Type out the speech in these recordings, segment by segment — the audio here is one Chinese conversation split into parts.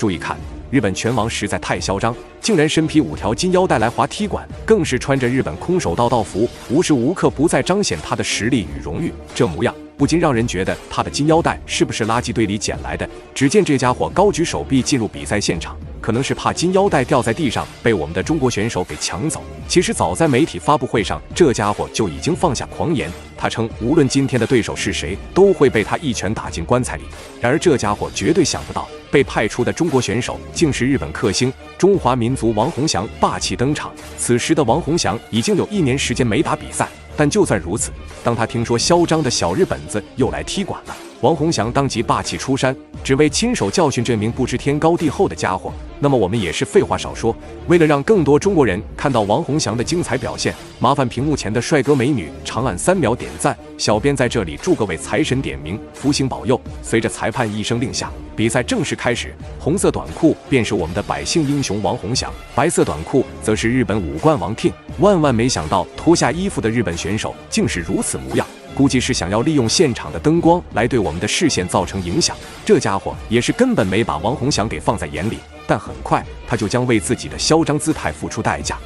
注意看，日本拳王实在太嚣张，竟然身披5条金腰带来滑踢馆，更是穿着日本空手道道服，无时无刻不在彰显他的实力与荣誉。这模样不禁让人觉得他的金腰带是不是垃圾堆里捡来的？只见这家伙高举手臂进入比赛现场，可能是怕金腰带掉在地上被我们的中国选手给抢走。其实早在媒体发布会上，这家伙就已经放下狂言，他称无论今天的对手是谁，都会被他一拳打进棺材里。然而这家伙绝对想不到，被派出的中国选手竟是日本克星中华民族王洪祥霸气登场。此时的王洪祥已经有1年时间没打比赛，但就算如此，当他听说嚣张的小日本子又来踢馆了，王洪祥当即霸气出山，只为亲手教训这名不知天高地厚的家伙。那么我们也是废话少说，为了让更多中国人看到王洪祥的精彩表现，麻烦屏幕前的帅哥美女长按3秒点赞。小编在这里祝各位财神点名，福星保佑。随着裁判一声令下，比赛正式开始。红色短裤便是我们的百姓英雄王洪祥，白色短裤则是日本武冠王King。万万没想到，脱下衣服的日本选手竟是如此模样。估计是想要利用现场的灯光来对我们的视线造成影响。这家伙也是根本没把王洪祥给放在眼里，但很快他就将为自己的嚣张姿态付出代价。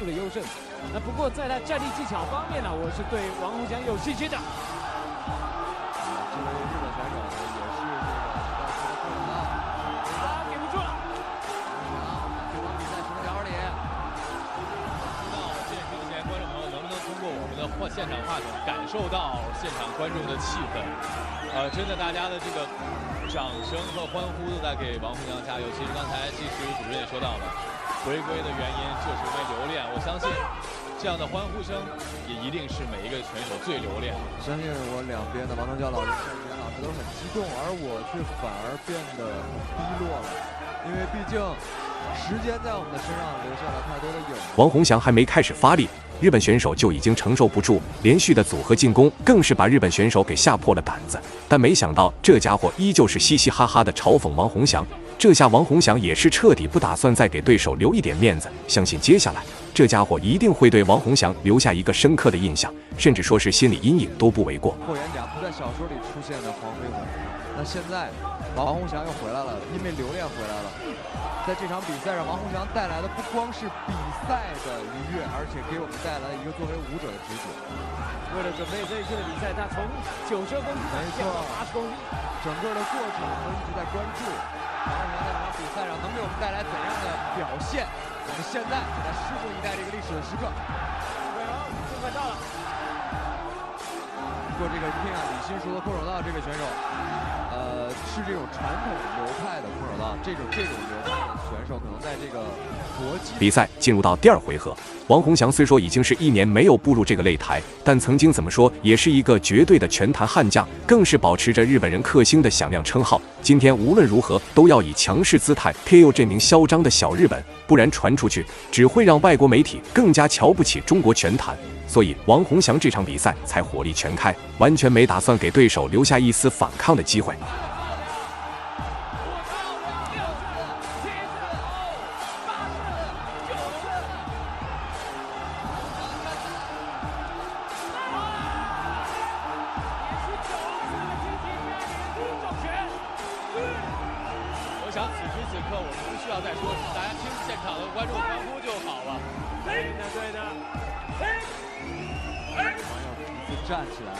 那不过在他站立技巧方面呢，我是对王洪祥有信心的。这位日本选手呢，也是给不住了。这场比赛什么条理？不知道电视机前观众朋友能不能通过我们的现场话筒感受到现场观众的气氛？真的，大家的这个掌声和欢呼都在给王洪祥加油。其实刚才主任也说到了，回归的原因就是因为留恋。我相信这样的欢呼声也一定是每一个选手最留恋。相信我两边的王东教老师、陈岩老师都很激动，而我却反而变得很低落了，因为毕竟时间在我们的身上留下了太多的影子。王洪祥还没开始发力，日本选手就已经承受不住，连续的组合进攻更是把日本选手给吓破了胆子。但没想到这家伙依旧是嘻嘻哈哈的嘲讽王洪祥，这下王洪祥也是彻底不打算再给对手留一点面子，相信接下来这家伙一定会对王洪祥留下一个深刻的印象，甚至说是心理阴影都不为过。霍元甲不在小说里出现的黄飞鸿，那现在王洪祥又回来了，因为留恋回来了。在这场比赛上，王洪祥带来的不光是比赛的愉悦，而且给我们带来一个作为舞者的直觉。为了准备这一次的比赛，他从92公斤降到80公斤，整个的过程我们一直在关注王洪祥在这场比赛上能给我们带来怎样的表现。我们现在就在拭目以待这个历史的时刻。就快到了。不过这个天啊，李新熟的空手道这个选手，是这种传统流派的空手道，这种流派的选手可能在这个搏击。比赛进入到第2回合，王洪祥虽说已经是1年没有步入这个擂台，但曾经怎么说也是一个绝对的拳坛悍将，更是保持着日本人克星的响亮称号。今天无论如何都要以强势姿态 KO 这名嚣张的小日本，不然传出去只会让外国媒体更加瞧不起中国拳坛。所以王洪祥这场比赛才火力全开，完全没打算给对手留下一丝反抗的机会。我想此时此刻我们不需要再说，大家听现场的观众欢呼就好了。对的。王要一次站起来了。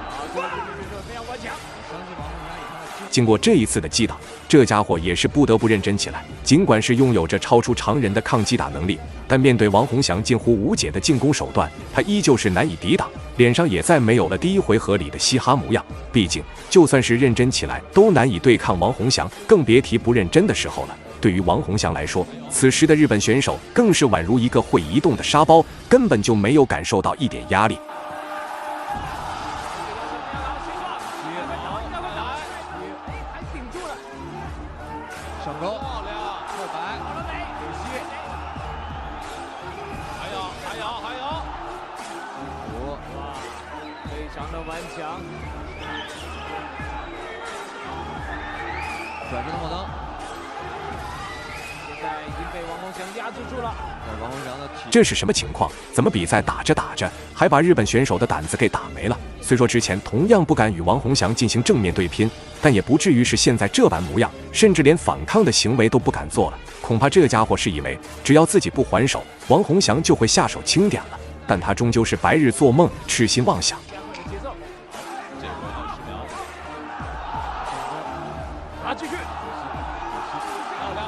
好，这个选手非常顽强。我相信王洪祥也看到。经过这一次的击打，这家伙也是不得不认真起来。尽管是拥有着超出常人的抗击打能力，但面对王洪祥近乎无解的进攻手段，他依旧是难以抵挡，脸上也再没有了第1回合里的嘻哈模样。毕竟，就算是认真起来，都难以对抗王洪祥，更别提不认真的时候了。对于王洪祥来说，此时的日本选手更是宛如一个会移动的沙包，根本就没有感受到一点压力。上钩，漂亮，后摆，有戏，还有，哇，非常的顽强。转身的火灯，现在已经被王洪祥压制住了。王洪祥的体这是什么情况？怎么比赛打着打着，还把日本选手的胆子给打没了？虽说之前同样不敢与王洪祥进行正面对拼，但也不至于是现在这般模样，甚至连反抗的行为都不敢做了。恐怕这家伙是以为只要自己不还手，王洪祥就会下手轻点了。但他终究是白日做梦，痴心妄想。这回呢是苗，打继续。漂亮，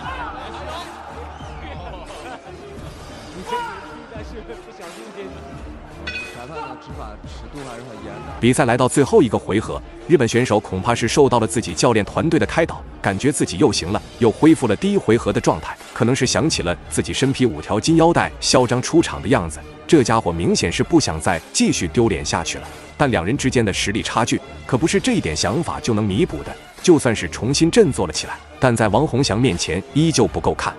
你这应该是不小心接裁判的执法尺度还是很严的。比赛来到最后一个回合，日本选手恐怕是受到了自己教练团队的开导，感觉自己又行了，又恢复了第一回合的状态，可能是想起了自己身披5条金腰带嚣张出场的样子。这家伙明显是不想再继续丢脸下去了，但两人之间的实力差距可不是这一点想法就能弥补的。就算是重新振作了起来，但在王洪祥面前依旧不够看。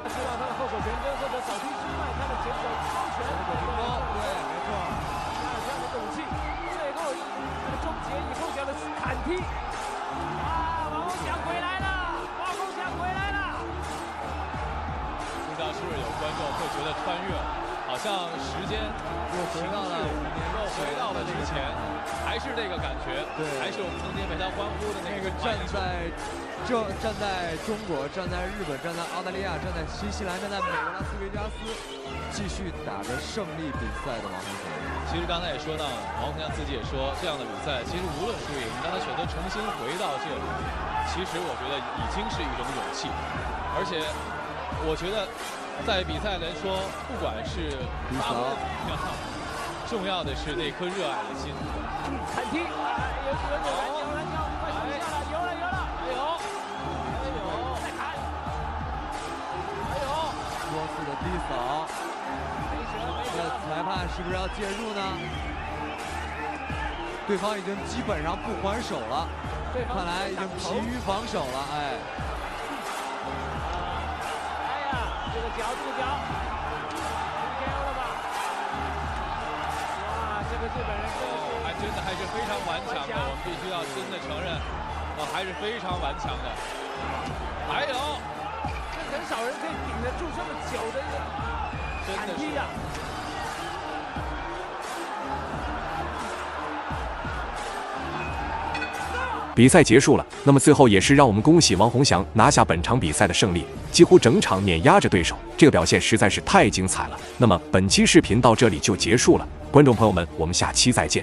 好像时间又回到了5年，又回到了之前，还是这个感觉，对，还是我们曾经为他欢呼的那个站在中国、站在日本、站在澳大利亚、站在新西兰、站在美国拉斯维加斯，继续打着胜利比赛的王洪祥。其实刚才也说到了，王洪祥自己也说，这样的比赛其实无论输赢，当他选择重新回到这里，其实我觉得已经是一种勇气，而且我觉得。在比赛来说，不管是发挥怎么样，重要的是那颗热爱的心。砍踢，有篮球，快停下了，有了，再砍，多次的低扫，这裁判是不是要介入呢？对方已经基本上不还手了，看来已经疲于防守了，哎。这个脚，KO 了吧？哇，这个日本人还是非常顽强的，我们必须要真的承认，还是非常顽强的。还有，这很少人可以顶得住这么久的砍踢的。比赛结束了，那么最后也是让我们恭喜王洪祥拿下本场比赛的胜利，几乎整场碾压着对手，这个表现实在是太精彩了。那么本期视频到这里就结束了，观众朋友们，我们下期再见。